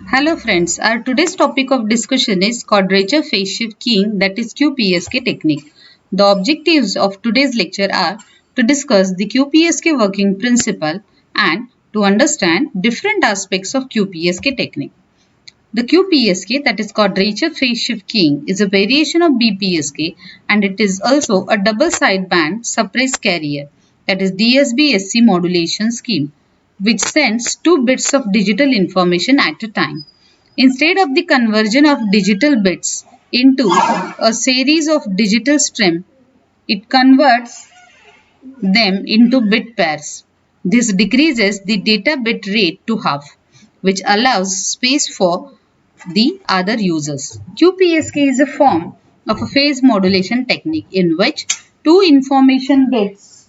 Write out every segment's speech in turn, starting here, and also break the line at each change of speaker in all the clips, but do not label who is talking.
Hello friends, our today's topic of discussion is quadrature phase shift keying, that is QPSK technique. The objectives of today's lecture are to discuss the QPSK working principle and to understand different aspects of QPSK technique. The QPSK, that is quadrature phase shift keying, is a variation of BPSK and it is also a double sideband suppressed carrier, that is DSB-SC modulation scheme, which sends two bits of digital information at a time. Instead of the conversion of digital bits into a series of digital stream, it converts them into bit pairs. This decreases the data bit rate to half, which allows space for the other users. QPSK is a form of a phase modulation technique in which two information bits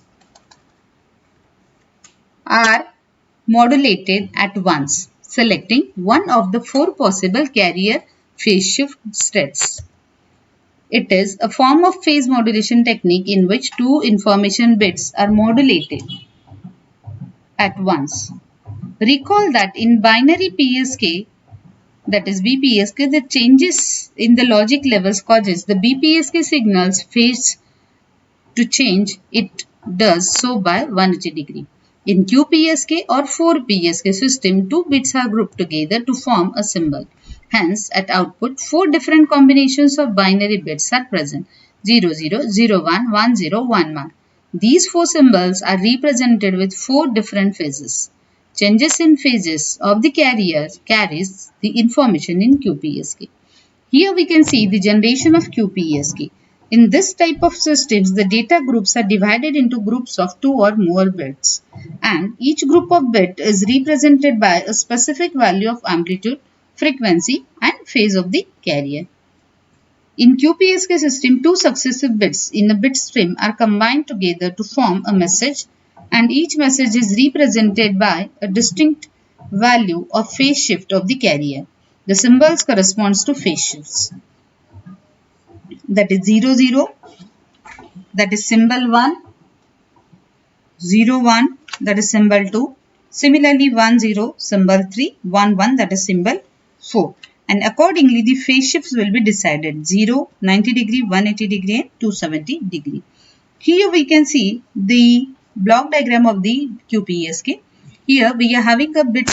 are modulated at once, selecting one of the four possible carrier phase shift states. It is a form of phase modulation technique in which two information bits are modulated at once. Recall that in binary PSK, that is BPSK, the changes in the logic levels causes the BPSK signals phase to change. It does so by 180 degree. In QPSK or 4PSK system, two bits are grouped together to form a symbol. Hence, at output, four different combinations of binary bits are present: 00, 01, 10, 11. These four symbols are represented with four different phases. Changes in phases of the carrier carries the information in QPSK. Here we can see the generation of QPSK. In this type of systems, the data groups are divided into groups of two or more bits, and each group of bit is represented by a specific value of amplitude, frequency, and phase of the carrier. In QPSK system, two successive bits in a bit stream are combined together to form a message, and each message is represented by a distinct value of phase shift of the carrier. The symbols corresponds to phase shifts. That is 00, that is symbol 1, 01, that is symbol 2. Similarly, 10, symbol 3, 11, that is symbol 4. And accordingly, the phase shifts will be decided: 0, 90 degree, 180 degree and 270 degree. Here we can see the block diagram of the QPSK. Here we are having a bit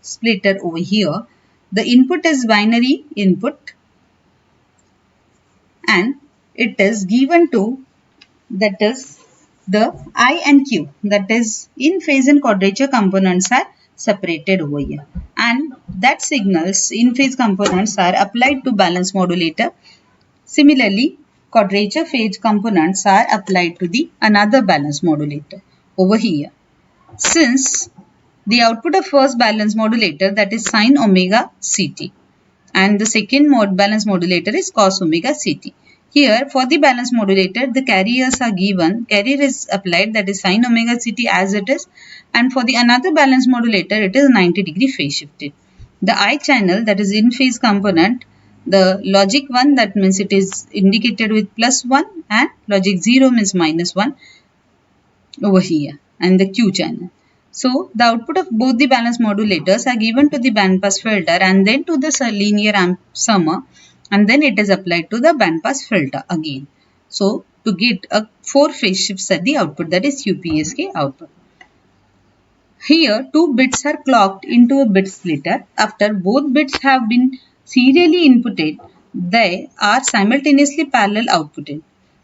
splitter over here. The input is binary input and it is given to, that is the I and Q, that is in phase and quadrature components are separated over here, and that signals in phase components are applied to balance modulator. Similarly, quadrature phase components are applied to the another balance modulator over here. Since the output of first balance modulator, that is sine omega Ct, and the second balance modulator is cos omega Ct. Here for the balance modulator, the carriers are given, carrier is applied, that is sine omega Ct as it is, and for the another balance modulator it is 90 degree phase shifted. The I channel, that is in phase component, the logic 1, that means it is indicated with +1, and logic 0 means -1 over here, and the Q channel. So the output of both the balance modulators are given to the bandpass filter and then to the linear amp summer, and then it is applied to the bandpass filter again. So to get a 4 phase shifts at the output, that is QPSK output. Here two bits are clocked into a bit splitter. After both bits have been serially inputted, they are simultaneously parallel outputted.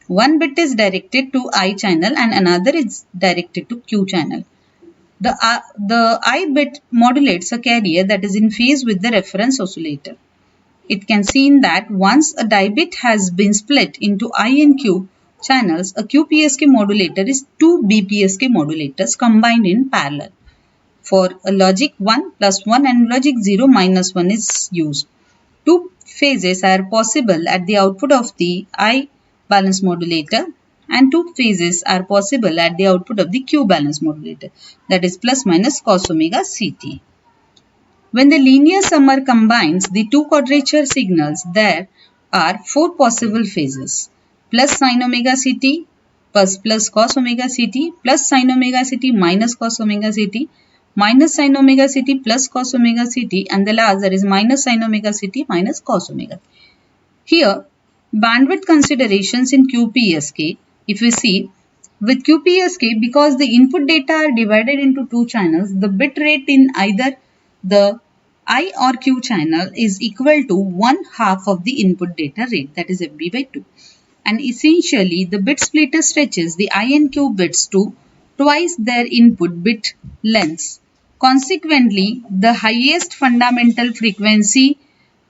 One bit is directed to I channel and another is directed to Q channel. The I bit modulates a carrier that is in phase with the reference oscillator. It can be seen that once a die bit has been split into I and Q channels, a QPSK modulator is two BPSK modulators combined in parallel. For a logic 1 plus 1 and logic 0 minus 1 is used. Two phases are possible at the output of the I balance modulator, and two phases are possible at the output of the Q balance modulator, that is plus minus cos omega Ct. When the linear summer combines the two quadrature signals, there are four possible phases: plus sin omega Ct plus cos omega Ct plus sin omega Ct minus cos omega Ct minus sin omega ct plus cos omega ct, and the last there is minus sin omega ct minus cos omega. Here, bandwidth considerations in QPSK, if we see, with QPSK, because the input data are divided into two channels, the bit rate in either the I or Q channel is equal to 1/2 of the input data rate, that is FB by 2. And essentially, the bit splitter stretches the I and Q bits to twice their input bit lengths. Consequently, the highest fundamental frequency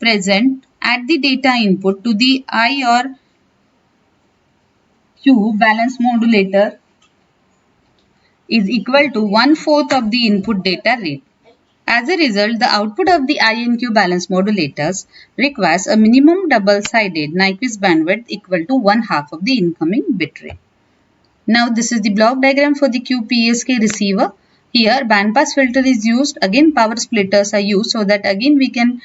present at the data input to the I or Q balance modulator is equal to 1/4 of the input data rate. As a result, the output of the I and Q balance modulators requires a minimum double-sided Nyquist bandwidth equal to 1/2 of the incoming bit rate. Now, this is the block diagram for the QPSK receiver. Here, bandpass filter is used. Again, power splitters are used so that again we can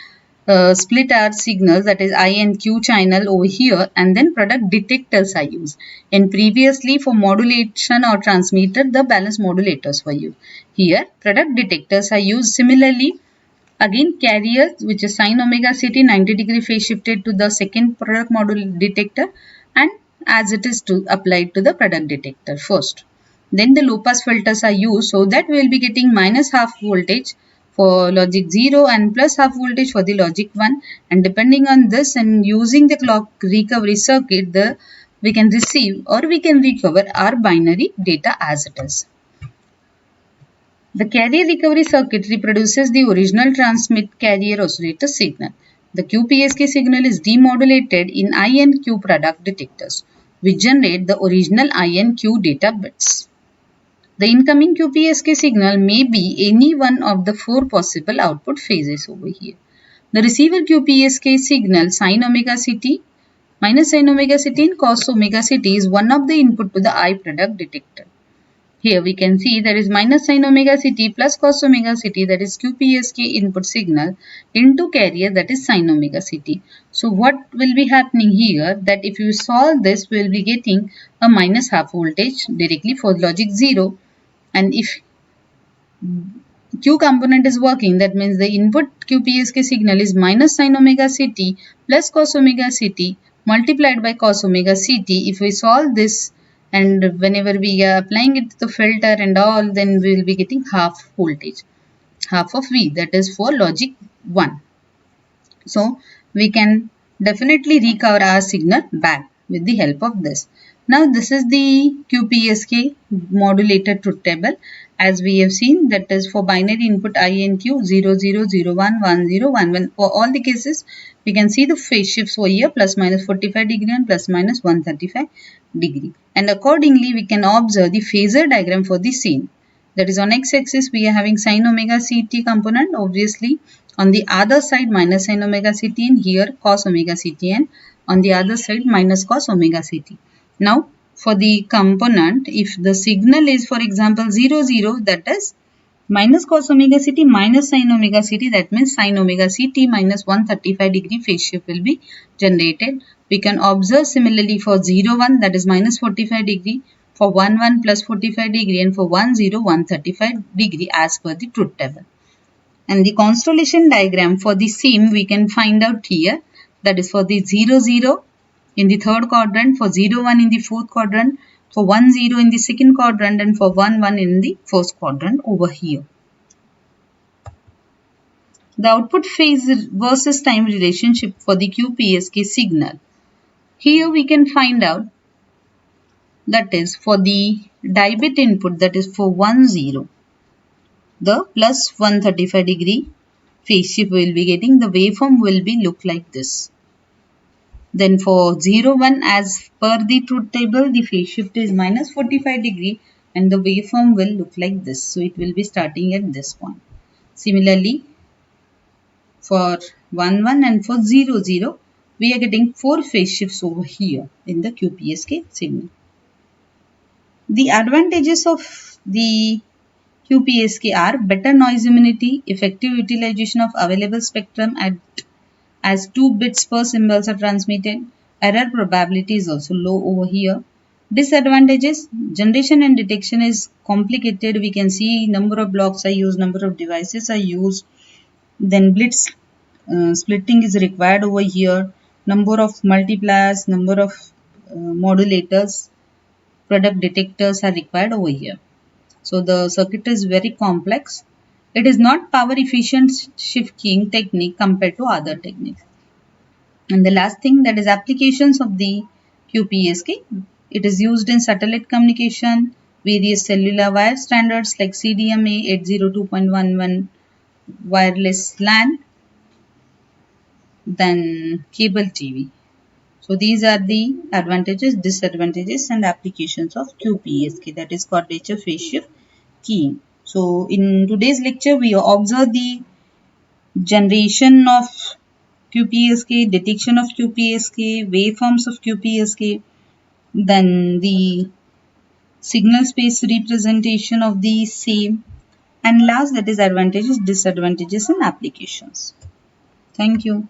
split our signals, that is I and Q channel over here, and then product detectors are used. And previously for modulation or transmitter, the balance modulators were used. Here, product detectors are used. Similarly, again carrier, which is sin omega ct 90° phase shifted to the second product module detector, and as it is to applied to the product detector first. Then the low pass filters are used so that we will be getting minus half voltage for logic 0 and plus half voltage for the logic 1, and depending on this and using the clock recovery circuit, we can receive or we can recover our binary data as it is. The carrier recovery circuit reproduces the original transmit carrier oscillator signal. The QPSK signal is demodulated in I and Q product detectors, which generate the original I and Q data bits. The incoming QPSK signal may be any one of the four possible output phases over here. The receiver QPSK signal sin omega ct, minus sin omega ct and cos omega ct is one of the input to the I product detector. Here we can see there is minus sin omega ct plus cos omega ct, that is QPSK input signal, into carrier, that is sin omega ct. So what will be happening here, that if you solve this, we will be getting a minus half voltage directly for logic 0, and if Q component is working, that means the input QPSK signal is minus sin omega ct plus cos omega ct multiplied by cos omega ct. If we solve this and whenever we are applying it to the filter and all, then we will be getting half voltage, half of V, that is for logic 1. So we can definitely recover our signal back with the help of this. Now this is the QPSK modulator truth table. As we have seen, that is for binary input I and Q 0, 0, 0, 1, 1, 0, 1, 1. For all the cases, we can see the phase shifts over here, plus minus 45 degree and plus minus 135 degree. And accordingly, we can observe the phasor diagram for the same. That is on x-axis, we are having sin omega ct component, obviously. On the other side, minus sin omega ct, and here cos omega ct, and on the other side, minus cos omega ct. Now, for the component, if the signal is, for example, 0, 0, that is minus cos omega ct minus sin omega ct, that means sin omega ct minus 135 degree phase shift will be generated. We can observe similarly for 0, 1, that is minus 45 degree, for 1, 1 plus 45 degree, and for 1, 0, 135 degree as per the truth table. And the constellation diagram for the same we can find out here, that is for the 0, 0 in the third quadrant, for 0, 1 in the fourth quadrant, for 1, 0 in the second quadrant, and for 1, 1 in the first quadrant over here. The output phase versus time relationship for the QPSK signal. Here we can find out, that is for the die bit input, that is for 1, 0. The plus 135 degree phase shift we will be getting, the waveform will be look like this. Then for 0, 1, as per the truth table, the phase shift is minus 45 degree and the waveform will look like this. So it will be starting at this point. Similarly, for 1, 1 and for 0, 0, we are getting 4 phase shifts over here in the QPSK signal. The advantages of the QPSK are better noise immunity, effective utilization of available spectrum as 2 bits per symbols are transmitted. Error probability is also low over here. Disadvantages: generation and detection is complicated. We can see number of blocks are used, number of devices are used. Then blitz splitting is required over here. Number of multipliers, number of modulators, product detectors are required over here. So the circuit is very complex. It is not power efficient shift keying technique compared to other techniques. And the last thing, that is applications of the QPSK. It is used in satellite communication, various cellular wire standards like CDMA 802.11, wireless LAN, then cable TV. So these are the advantages, disadvantages and applications of QPSK, that is quadrature phase shift keying. So in today's lecture we observe the generation of QPSK, detection of QPSK, waveforms of QPSK, then the signal space representation of the same, and last, that is advantages, disadvantages and applications. Thank you.